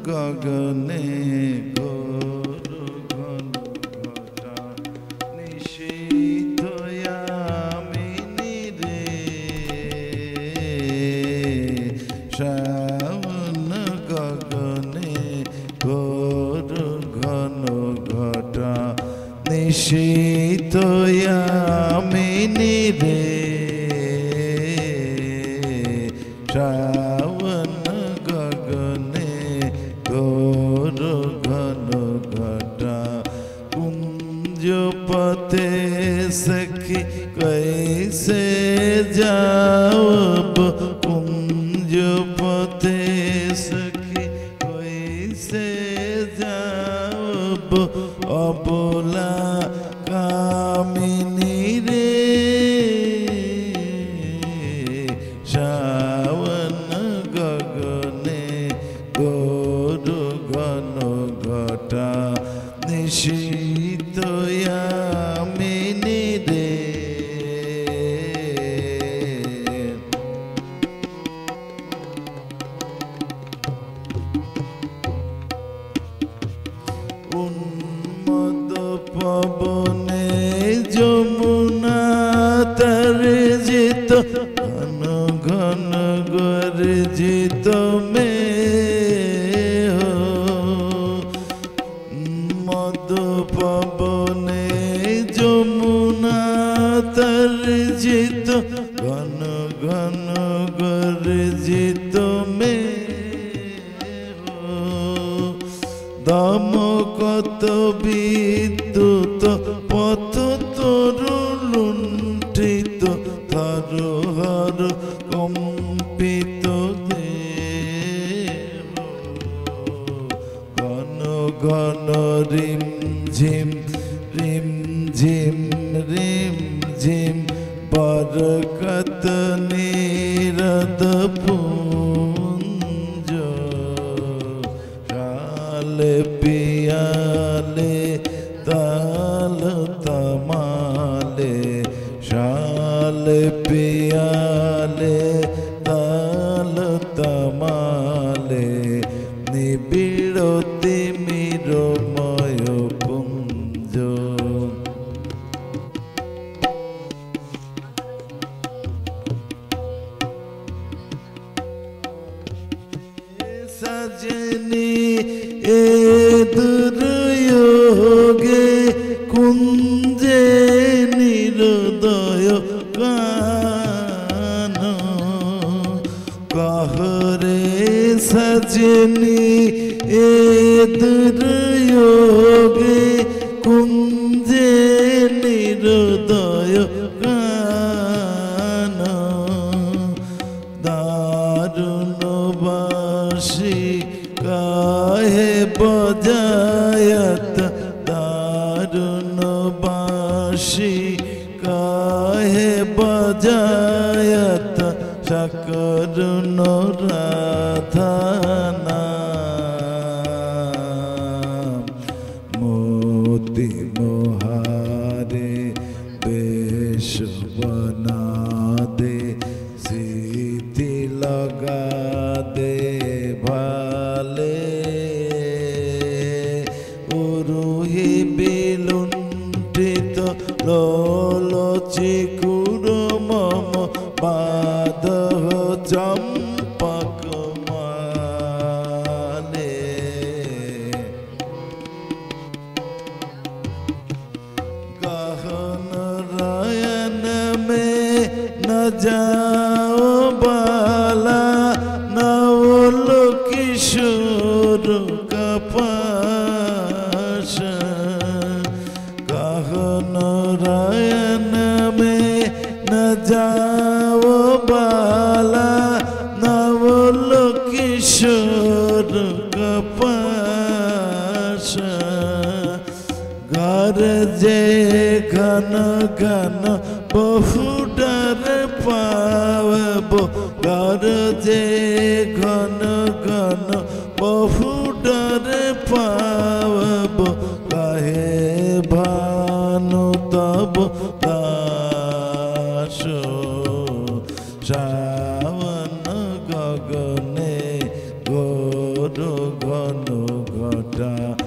গগনে ঘোর ঘন ঘটা নিশীথ यामिनी रे শ্রাবণ গগনে ঘোর ঘন ঘটা নিশীথ यामिनी रे শ্রাবণ গগনে ঘোর ঘন ঘটা কুঞ্জ পথে सखी कैसे जाओ कुंज पथे सखी कैसे जाओ अबोला कामिनी रे श्रावण गगने घोर घन घटा निशीथ यामिनी रे उन्मद पवने যমুনা তর্জিত ঘন ঘন গর্জিত মে हो मद पवने যমুনা তর্জিত ঘন ঘন গর্জিত মে দমকত বিদ্যুৎ পথ তরুলুণ্ঠিত থর হর কম্পিত দেহ ঘন ঘন রিম ঝিম রিম ঝিম রিম ঝিম বরকত নিরদ পুঞ্জ শালে পিয়ালে তাল তমালে শালে পিয়ালে তাল তমালে নিবিড় তিমিরময় পুঞ্জ सजनी ए दुर्योगे कुंजे निरुदय कान कहरे सजनी ए दुर्योगे कुंजे निरुदय कान दारुण बांशी काहे बजायत दारुण बांशी काहे बजायत सकरुण राधा नाम मोती मोहारे बेश बना दे सीधी लगा दे भाले उरुहि बिलुंठित लोलची कुरु मम बाधः चंपक माले गहन रयन में न जाओ बाला नवल किशोर का पाश गहन रयन में न जाओ बाला नवल किशोर का पाश घर जे घन घन बहु डर पावबो घर जे घन घन बहु डर पावबो काहे भानु तब दास श्रावण गगने घोर घन টা